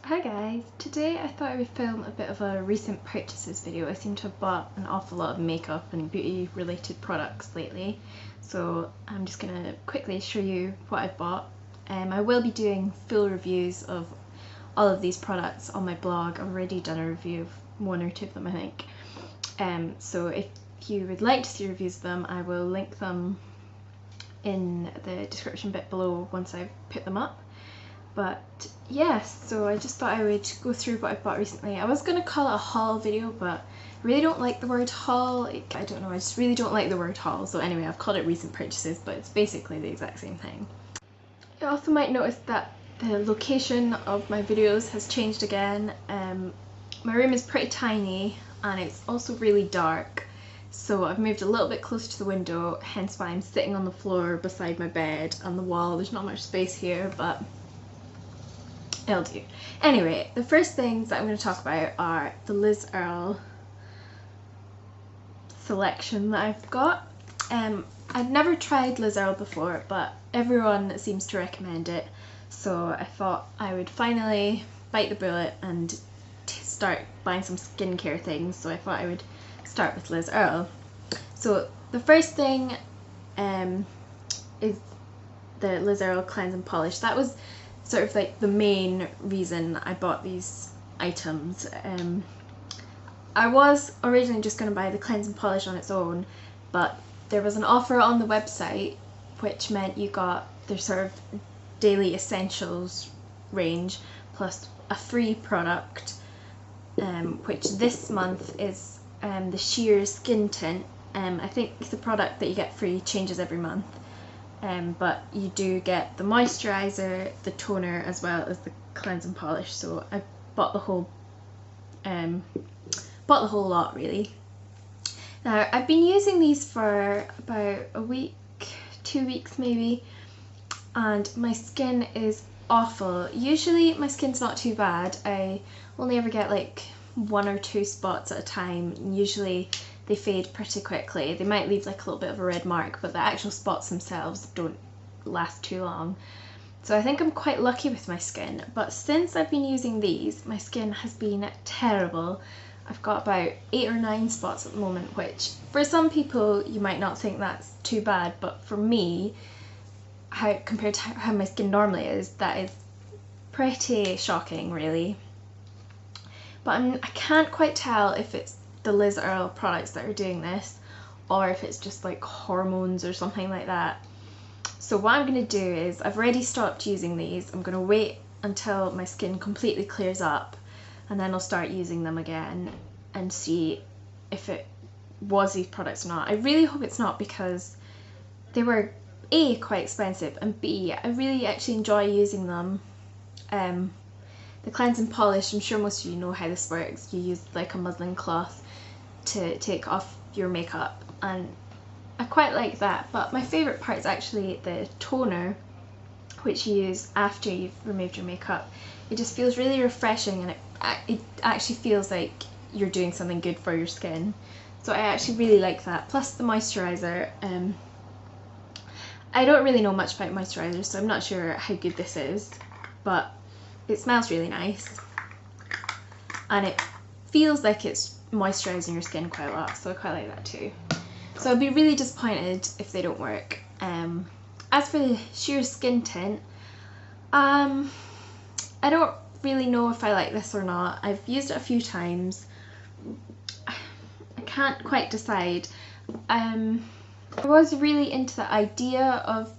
Hi guys, today I thought I would film a bit of a recent purchases video. I seem to have bought an awful lot of makeup and beauty related products lately, so I'm just going to quickly show you what I've bought. I will be doing full reviews of all of these products on my blog. I've already done a review of one or two of them I think, so if you would like to see reviews of them I will link them in the description bit below once I've put them up. But yes, so I just thought I would go through what I bought recently. I was going to call it a haul video, but I really don't like the word haul. I don't know, I just really don't like the word haul. So anyway, I've called it recent purchases, but it's basically the exact same thing. You also might notice that the location of my videos has changed again. My room is pretty tiny and it's also really dark. So I've moved a little bit closer to the window, hence why I'm sitting on the floor beside my bed and the wall. There's not much space here, but it'll do. Anyway, the first things that I'm going to talk about are the Earle selection that I've got. I've never tried Earle before, but everyone seems to recommend it, so I thought I would finally bite the bullet and start buying some skincare things, so I thought I would start with Earle. So the first thing is the Earle Cleanse and Polish. That was sort of like the main reason I bought these items. I was originally just going to buy the cleanse and polish on its own, but there was an offer on the website which meant you got their sort of daily essentials range plus a free product, which this month is the sheer skin tint. I think the product that you get free changes every month. But you do get the moisturiser, the toner, as well as the cleanse and polish. So I bought the whole lot really. Now I've been using these for about a week, 2 weeks maybe, and my skin is awful. Usually my skin's not too bad. I only ever get like 1 or 2 spots at a time, and usually they fade pretty quickly. They might leave like a little bit of a red mark, but the actual spots themselves don't last too long. So I think I'm quite lucky with my skin, but since I've been using these, my skin has been terrible. I've got about 8 or 9 spots at the moment, which for some people you might not think that's too bad, but for me, compared to how my skin normally is, that is pretty shocking really. But I can't quite tell if it's the Earle products that are doing this or if it's just like hormones or something like that. So what I'm going to do is, I've already stopped using these. I'm going to wait until my skin completely clears up and then I'll start using them again and see if it was these products or not. I really hope it's not, because they were A, quite expensive, and B, I really actually enjoy using them. The cleanse and polish, I'm sure most of you know how this works. You use like a muslin cloth to take off your makeup, and I quite like that, but my favourite part is actually the toner, which you use after you've removed your makeup. It just feels really refreshing, and it actually feels like you're doing something good for your skin, so I actually really like that. Plus the moisturiser, I don't really know much about moisturisers, so I'm not sure how good this is, but it smells really nice and it feels like it's moisturising your skin quite a lot, so I quite like that too. So I'd be really disappointed if they don't work. As for the sheer skin tint, I don't really know if I like this or not. I've used it a few times. I can't quite decide. I was really into the idea of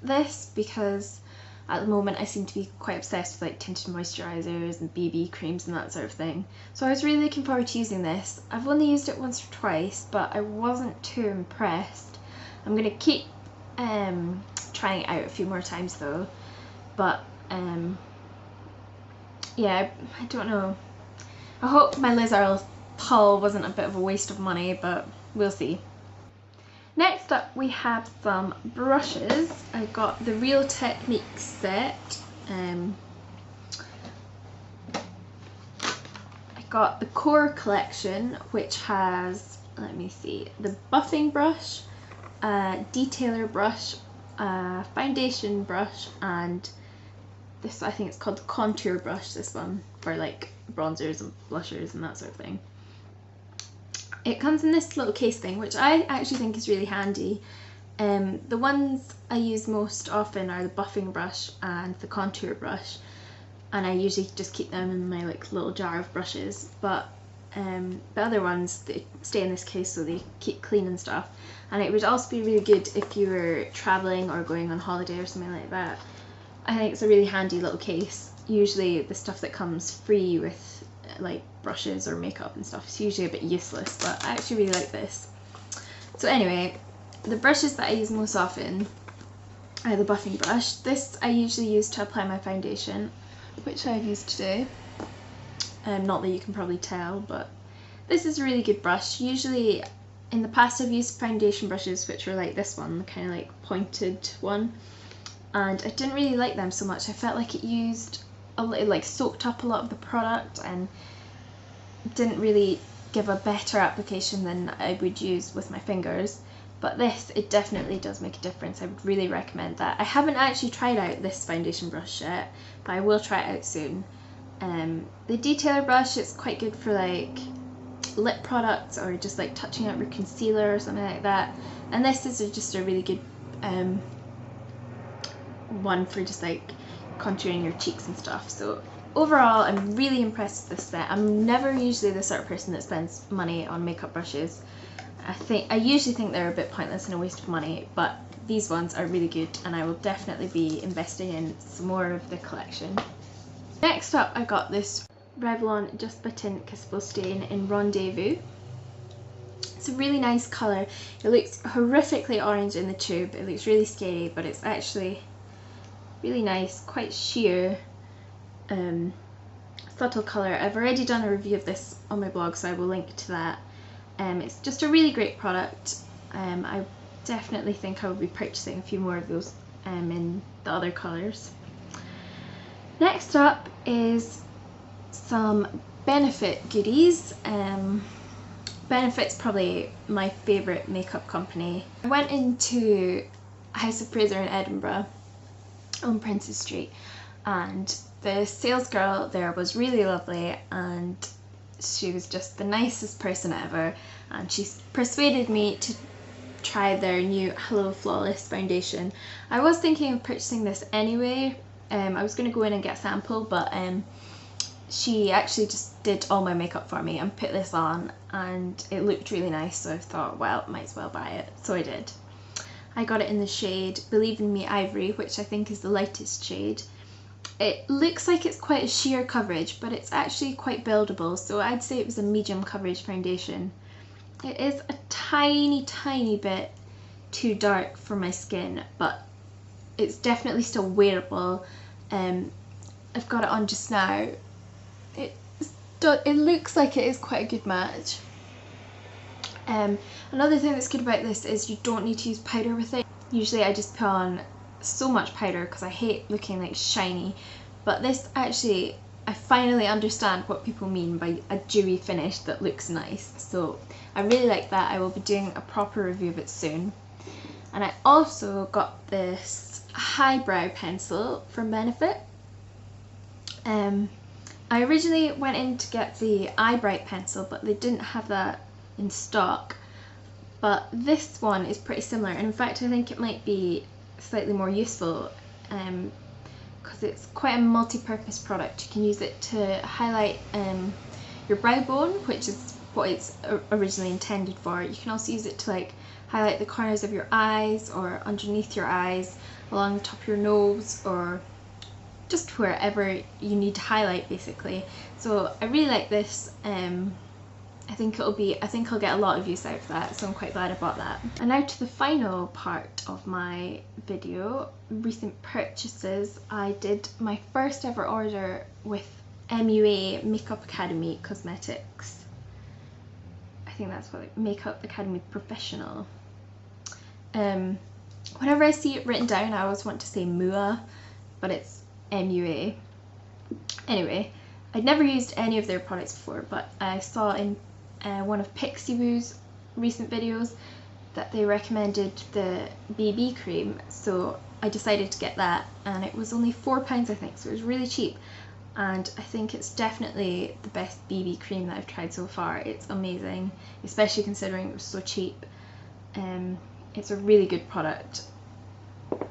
this because at the moment I seem to be quite obsessed with like tinted moisturisers and BB creams and that sort of thing. So I was really looking forward to using this. I've only used it once or twice, but I wasn't too impressed. I'm going to keep trying it out a few more times though. But yeah, I don't know. I hope my Earle haul wasn't a bit of a waste of money, but we'll see. Next up we have some brushes. I got the Real Technique set. I got the Core collection, which has, let me see, the buffing brush, detailer brush, foundation brush, and this, I think it's called the contour brush, this one, for like bronzers and blushers and that sort of thing. It comes in this little case thing, which I actually think is really handy. The ones I use most often are the buffing brush and the contour brush, and I usually just keep them in my like little jar of brushes, but the other ones, they stay in this case so they keep clean and stuff. And it would also be really good if you were travelling or going on holiday or something like that. I think it's a really handy little case. Usually the stuff that comes free with like brushes or makeup and stuff is usually a bit useless, but I actually really like this. So anyway, the brushes that I use most often are the buffing brush. This I usually use to apply my foundation, which I've used today. Not that you can probably tell, but this is a really good brush. Usually in the past I've used foundation brushes which were like this one, the kind of like pointed one, and I didn't really like them so much. I felt like it used it like soaked up a lot of the product and didn't really give a better application than I would use with my fingers. But this, it definitely does make a difference. I would really recommend that. I haven't actually tried out this foundation brush yet, but I will try it out soon. The detailer brush is quite good for like lip products or just like touching up your concealer or something like that, and this is just a really good one for just like contouring your cheeks and stuff. So overall I'm really impressed with this set. I'm never usually the sort of person that spends money on makeup brushes. I usually think they're a bit pointless and a waste of money, but these ones are really good and I will definitely be investing in some more of the collection. Next up, I got this Revlon Just by Tint Kissable Stain in Rendezvous. It's a really nice colour. It looks horrifically orange in the tube. It looks really scary, but it's actually really nice, quite sheer, subtle colour. I've already done a review of this on my blog, so I will link to that. It's just a really great product. I definitely think I will be purchasing a few more of those in the other colours. Next up is some Benefit goodies. Benefit's probably my favourite makeup company. I went into House of Fraser in Edinburgh on Princes Street, and the sales girl there was really lovely, and she was just the nicest person ever, and she persuaded me to try their new Hello Flawless foundation. I was thinking of purchasing this anyway. I was going to go in and get a sample, but she actually just did all my makeup for me and put this on, and it looked really nice, so I thought, well, might as well buy it. So I did. I got it in the shade Believe in Me Ivory, which I think is the lightest shade. It looks like it's quite a sheer coverage, but it's actually quite buildable, so I'd say it was a medium coverage foundation. It is a tiny bit too dark for my skin, but it's definitely still wearable. I've got it on just now. It looks like it is quite a good match. Another thing that's good about this is you don't need to use powder with it. Usually I just put on so much powder because I hate looking like shiny, but this actually, I finally understand what people mean by a dewy finish that looks nice, so I really like that. I will be doing a proper review of it soon. And I also got this highbrow pencil from Benefit. I originally went in to get the Eyebrow pencil, but they didn't have that in stock. But this one is pretty similar, and in fact I think it might be slightly more useful because it's quite a multi-purpose product. You can use it to highlight your brow bone, which is what it's originally intended for. You can also use it to like highlight the corners of your eyes or underneath your eyes, along the top of your nose, or just wherever you need to highlight basically. So I really like this. I think I'll get a lot of use out of that, so I'm quite glad I bought that. And now to the final part of my video, recent purchases. I did my first ever order with MUA Makeup Academy Cosmetics. I think that's what, Makeup Academy Professional. Whenever I see it written down I always want to say MUA, but it's MUA. Anyway, I'd never used any of their products before, but I saw in one of Pixie recent videos that they recommended the BB cream, so I decided to get that, and it was only £4 I think, so it was really cheap. And I think it's definitely the best BB cream that I've tried so far. It's amazing, especially considering it was so cheap. It's a really good product.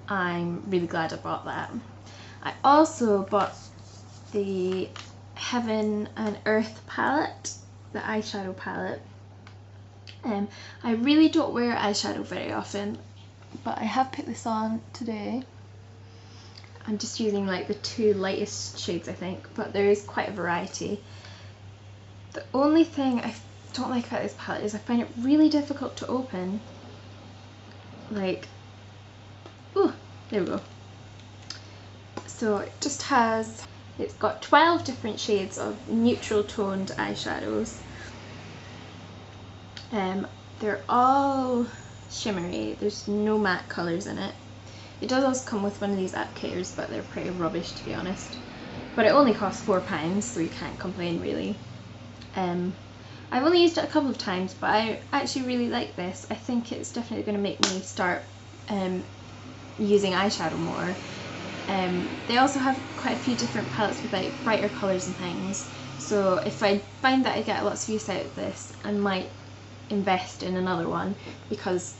I'm really glad I bought that. I also bought the Heaven and Earth palette, the eyeshadow palette. I really don't wear eyeshadow very often, but I have put this on today. I'm just using like the two lightest shades I think, but there is quite a variety. The only thing I don't like about this palette is I find it really difficult to open. Like, ooh, there we go. So it just has, it's got 12 different shades of neutral toned eyeshadows. They're all shimmery, there's no matte colours in it. It does also come with one of these applicators, but they're pretty rubbish to be honest. But it only costs £4, so you can't complain really. I've only used it a couple of times, but I actually really like this. I think it's definitely going to make me start using eyeshadow more. They also have quite a few different palettes with like brighter colours and things, so if I find that I get lots of use out of this, I might invest in another one because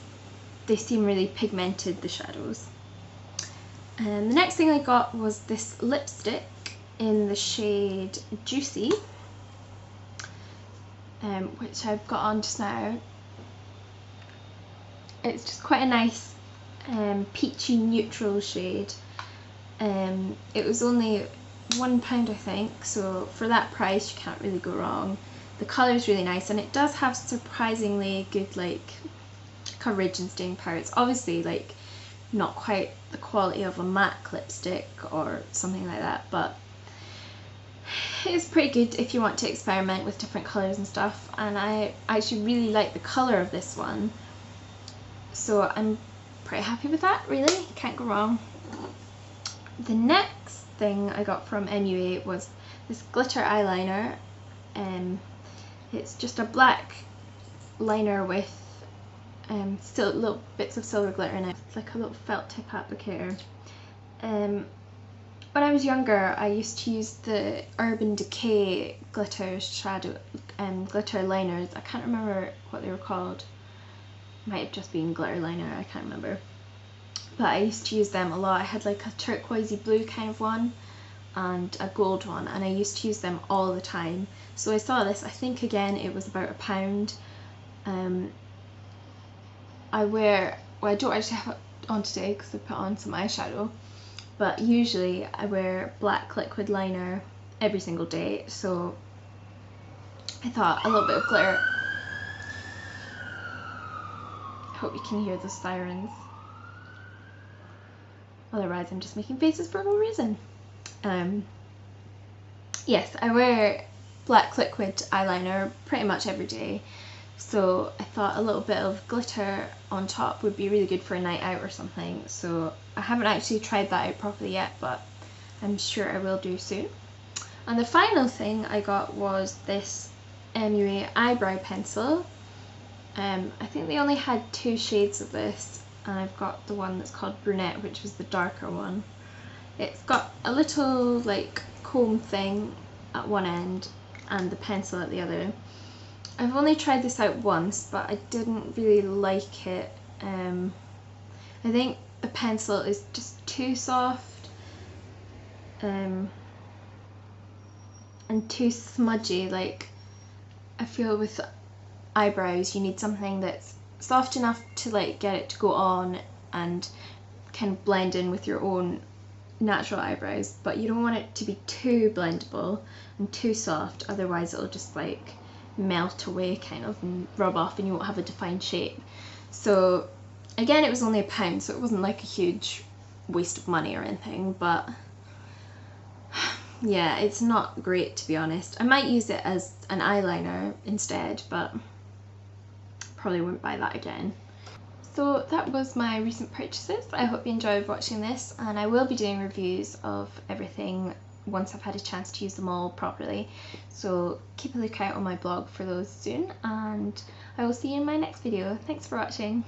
they seem really pigmented, the shadows. And the next thing I got was this lipstick in the shade Juicy, which I've got on just now. It's just quite a nice peachy neutral shade. It was only £1 I think, so for that price you can't really go wrong. The colour is really nice, and it does have surprisingly good like coverage and staying power. It's obviously like not quite the quality of a MAC lipstick or something like that, but it's pretty good if you want to experiment with different colours and stuff, and I actually really like the colour of this one, so I'm pretty happy with that, really, can't go wrong. The next thing I got from MUA was this glitter eyeliner. It's just a black liner with still little bits of silver glitter in it. It's like a little felt tip applicator. When I was younger, I used to use the Urban Decay glitter shadow glitter liners. I can't remember what they were called. Might have just been glitter liner, I can't remember. But I used to use them a lot. I had like a turquoisey blue kind of one and a gold one, and I used to use them all the time. So I saw this, I think again it was about £1. I don't actually have it on today because I put on some eyeshadow, but usually I wear black liquid liner every single day, so I thought a little bit of glitter. I hope you can hear the sirens. Otherwise I'm just making faces for no reason. Yes, I wear black liquid eyeliner pretty much every day, so I thought a little bit of glitter on top would be really good for a night out or something. So I haven't actually tried that out properly yet, but I'm sure I will do soon. And the final thing I got was this MUA eyebrow pencil. I think they only had 2 shades of this, and I've got the one that's called Brunette, which was the darker one. It's got a little like comb thing at one end and the pencil at the other. I've only tried this out once, but I didn't really like it. I think the pencil is just too soft and too smudgy. Like, I feel with eyebrows you need something that's soft enough to like get it to go on and kind of blend in with your own natural eyebrows, but you don't want it to be too blendable and too soft, otherwise it'll just like melt away kind of and rub off and you won't have a defined shape. So again, it was only £1, so it wasn't like a huge waste of money or anything, but yeah, it's not great to be honest. I might use it as an eyeliner instead, but probably wouldn't buy that again. So that was my recent purchases. I hope you enjoyed watching this, and I will be doing reviews of everything once I've had a chance to use them all properly. So keep a lookout on my blog for those soon, and I will see you in my next video. Thanks for watching.